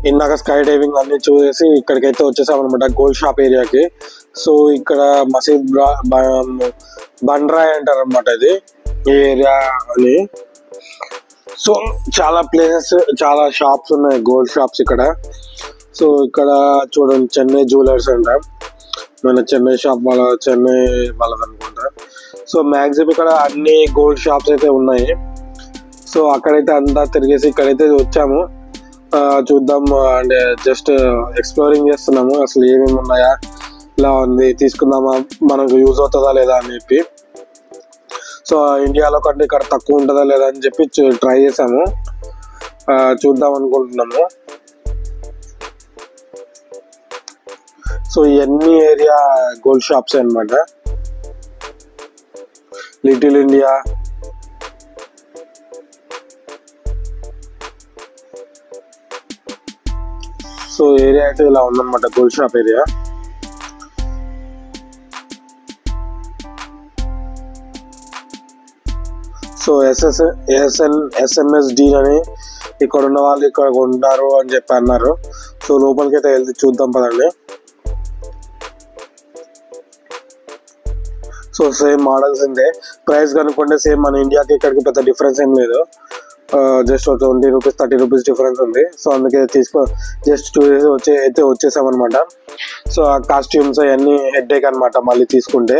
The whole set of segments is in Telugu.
ఇందాక స్కై డైవింగ్ అన్ని చూసేసి ఇక్కడికైతే వచ్చేసాం అనమాట, గోల్డ్ షాప్ ఏరియాకి. సో ఇక్కడ మసీద్ బండ్రాయ్ అంటారు అనమాట ఇది ఈ ఏరియా అని. సో చాలా ప్లేసెస్, చాలా షాప్స్ ఉన్నాయి, గోల్డ్ షాప్స్ ఇక్కడ. సో ఇక్కడ చూడండి, చెన్నై జ్యువెలర్స్ అంట, మన చెన్నై షాప్ చెన్నై వాళ్ళది అనుకుంటా. సో మ్యాక్సిమం ఇక్కడ అన్ని గోల్డ్ షాప్స్ అయితే ఉన్నాయి. సో అక్కడైతే అంతా తిరిగేసి ఇక్కడైతే వచ్చాము, చూద్దాం అంటే జస్ట్ ఎక్స్ప్లోరింగ్ చేస్తున్నాము, అసలు ఏమేమి ఉన్నాయా, ఇలా ఉంది తీసుకుందామా, మనకు యూజ్ అవుతుందా లేదా అని చెప్పి. సో ఇండియాలో కంటే ఇక్కడ తక్కువ ఉంటుందా లేదా అని చెప్పి ట్రై చేసాము, చూద్దాం అనుకుంటున్నాము. సో ఇవన్నీ ఏరియా గోల్డ్ షాప్స్ అన్నమాట. లిటిల్ ఇండియా, సో ఏరియా అయితే ఇలా ఉందన్నమాట, గోల్డ్ షాప్ ఏరియా. సో ఎస్ఎంఎస్డి అని ఇక్కడ ఉన్న వాళ్ళు ఇక్కడ ఉంటారు అని చెప్పి అన్నారు. సో లోపలికి అయితే వెళ్తే చూద్దాం పదండి. సో సేమ్ మోడల్స్ ఉందే, ప్రైస్ కనుక్కుంటే సేమ్ మన ఇండియాకి ఇక్కడికి పెద్ద డిఫరెన్స్ ఏం లేదు, జస్ట్ 20 రూపీస్ 30 రూపీస్ డిఫరెన్స్ ఉంది. సో అందుకే జస్ట్ 2 days వచ్చేసాం అనమాట. సో ఆ కాస్ట్యూమ్స్ అవన్నీ హెడ్ఏక్ అనమాట మళ్ళీ తీసుకుంటే.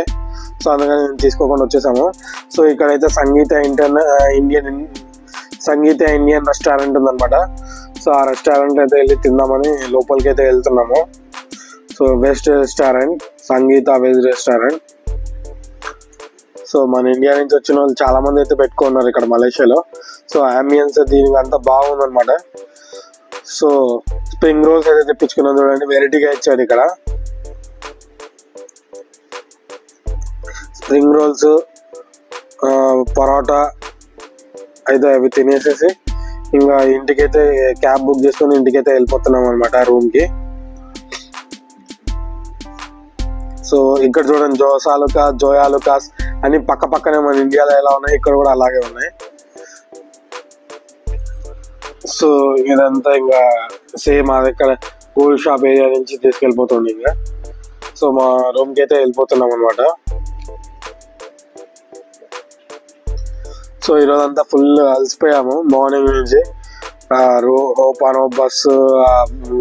సో అందుకని నేను తీసుకోకుండా వచ్చేసాము. సో ఇక్కడైతే సంగీత ఇండియన్ రెస్టారెంట్ ఉందన్నమాట. సో ఆ రెస్టారెంట్ అయితే వెళ్ళి తిందామని లోపలికి అయితే వెళ్తున్నాము. సో వెజ్ రెస్టారెంట్, సంగీత వెజ్ రెస్టారెంట్. సో మన ఇండియా నుంచి వచ్చిన వాళ్ళు చాలా మంది అయితే పెట్టుకున్నారు ఇక్కడ మలేషియాలో. సో అంబియన్స్ దీనికి అంతా బాగుందన్నమాట. సో స్ప్రింగ్ రోల్స్ అయితే తెప్పించుకున్నాం చూడండి, వెరైటీగా ఇచ్చాడు ఇక్కడ. స్ప్రింగ్ రోల్స్, పరోటా అయితే అవి తినేసేసి ఇంకా ఇంటికైతే క్యాబ్ బుక్ చేసుకుని ఇంటికైతే వెళ్ళిపోతున్నాం అనమాట, రూమ్కి. సో ఇక్కడ చూడండి, జోయాలుకాస్ అని పక్క పక్కనే మన ఇండియాలో ఎలా ఉన్నాయి ఇక్కడ కూడా అలాగే ఉన్నాయి. సో ఇదంతా ఇంకా సేమ్ అది ఇక్కడ గోల్డ్ షాప్ ఏరియా నుంచి తీసుకెళ్ళిపోతుంది ఇంకా. సో మా రూమ్కి అయితే వెళ్ళిపోతున్నాం అనమాట. సో ఈరోజంతా ఫుల్ అలసిపోయాము మార్నింగ్ నుంచి. ఓపానో బస్సు,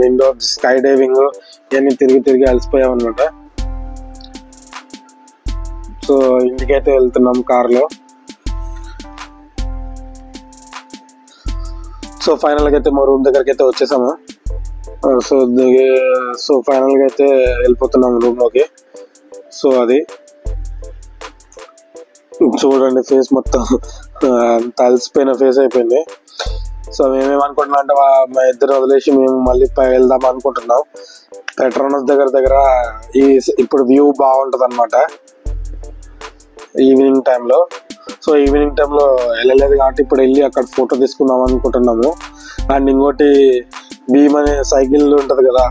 విండో స్కై డైవింగ్ ఇవన్నీ తిరిగి అలసిపోయాం అనమాట. సో ఇంటికైతే వెళ్తున్నాం కార్లో. సో ఫైనల్గా అయితే మా రూమ్ దగ్గరికి అయితే వచ్చేసాము. సో ఫైనల్గా అయితే వెళ్ళిపోతున్నాం రూమ్లోకి. సో అది చూడండి, ఫేస్ మొత్తం తలిసిపోయిన ఫేస్ అయిపోయింది. సో మేమేమనుకుంటున్నాం అంటే మా ఇద్దరు వదిలేసి మేము మళ్ళీ వెళ్దాం అనుకుంటున్నాం. పెట్రోనస్ దగ్గర ఇప్పుడు వ్యూ బాగుంటుంది అనమాట ఈవినింగ్ టైంలో. సో ఈవినింగ్ టైంలో వెళ్ళలేదు కాబట్టి ఇప్పుడు వెళ్ళి అక్కడ ఫోటో తీసుకుందాం అనుకుంటున్నాము. అండ్ ఇంకోటి భీమ్ అనే సైకిల్ ఉంటుంది కదా,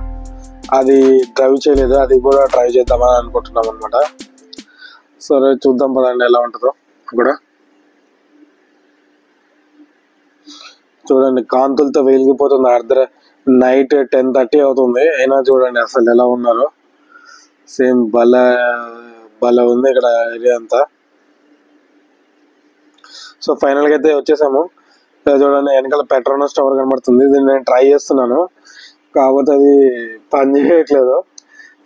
అది డ్రైవ్ చేయలేదు, అది కూడా డ్రైవ్ చేద్దామని అనుకుంటున్నాం అనమాట. సో చూద్దాం పదండి ఎలా ఉంటుందో కూడా. చూడండి కాంతులతో వెలిగిపోతుంది, నైట్ 10:30 అవుతుంది, అయినా చూడండి అసలు ఎలా ఉన్నారో. సేమ్ భలే ఉంది ఇక్కడ ఏరియా అంతా. సో ఫైనల్గా అయితే వచ్చేసాము. చూడండి వెనకాల పెట్రోనస్ టవర్ కనబడుతుంది, దీన్ని నేను ట్రై చేస్తున్నాను, కాకపోతే అది పని చేయట్లేదు.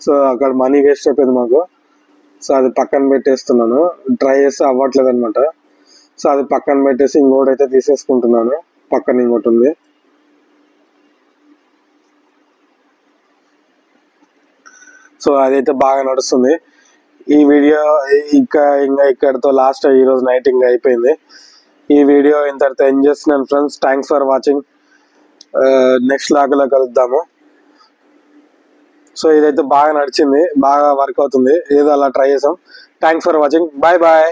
సో అక్కడ మనీ వేస్ట్ అయిపోయింది మాకు. సో అది పక్కన పెట్టేస్తున్నాను, ట్రై చేస్తే అవ్వట్లేదు అనమాట. సో అది పక్కన పెట్టేసి ఇంకోటి అయితే తీసేసుకుంటున్నాను, పక్కన ఇంకోటి ఉంది. సో అదైతే బాగా నడుస్తుంది. ఈ వీడియో ఇంకా ఇక్కడతో లాస్ట్, ఈరోజు నైట్ ఇంకా అయిపోయింది. ఈ వీడియో ఇంతటితో ఎండ్ చేస్తున్నాను friends. Thanks for watching. Next లాగ్లో కలుద్దాము. సో ఇదైతే బాగా నడిచింది, బాగా వర్క్ అవుతుంది, ఏదో అలా ట్రై చేసాం. Thanks for watching, bye bye.